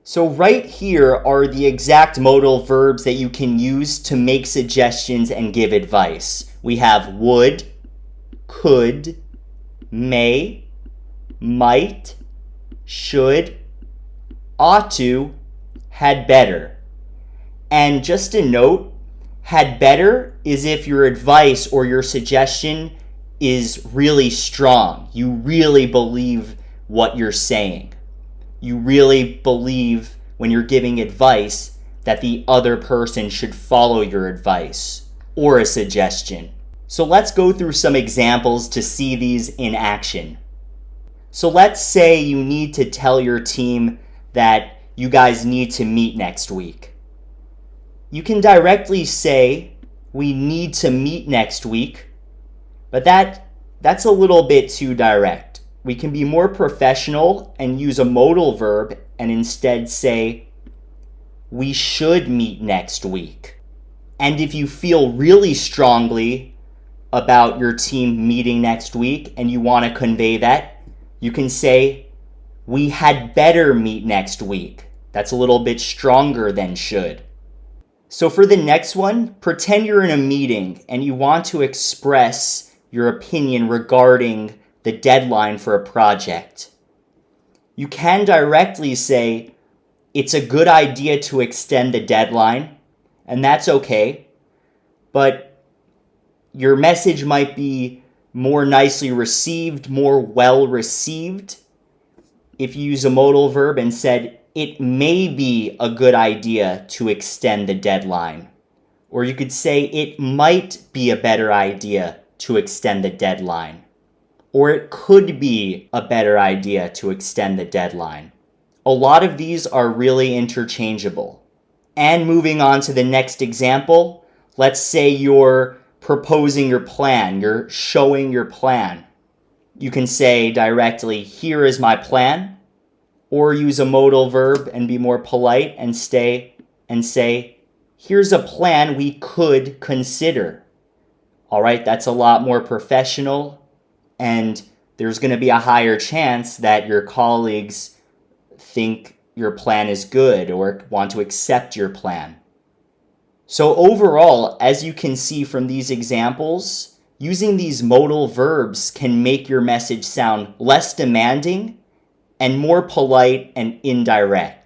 So right here are the exact modal verbs that you can use to make suggestions and give advice. We have would, could, may, might, should, ought to, had better. And just a note, had better is if your advice or your suggestion is really strong. You really believe what you're saying. You really believe when you're giving advice that the other person should follow your advice or a suggestion. So let's go through some examples to see these in action. So let's say you need to tell your team that you guys need to meet next week. You can directly say, we need to meet next week, but that's a little bit too direct. We can be more professional and use a modal verb and instead say, we should meet next week. And if you feel really strongly about your team meeting next week and you want to convey that, you can say, we had better meet next week. That's a little bit stronger than should. So for the next one, pretend you're in a meeting and you want to express your opinion regarding the deadline for a project. You can directly say, it's a good idea to extend the deadline, and that's okay, but your message might be more nicely received, more well received, if you use a modal verb and said, it may be a good idea to extend the deadline. Or you could say, it might be a better idea to extend the deadline. Or it could be a better idea to extend the deadline. A lot of these are really interchangeable. And moving on to the next example, let's say you're proposing your plan, you're showing your plan. You can say directly, here is my plan, or use a modal verb and be more polite and say, here's a plan we could consider. All right, that's a lot more professional, and there's going to be a higher chance that your colleagues think your plan is good or want to accept your plan. So overall, as you can see from these examples, using these modal verbs can make your message sound less demanding and more polite and indirect.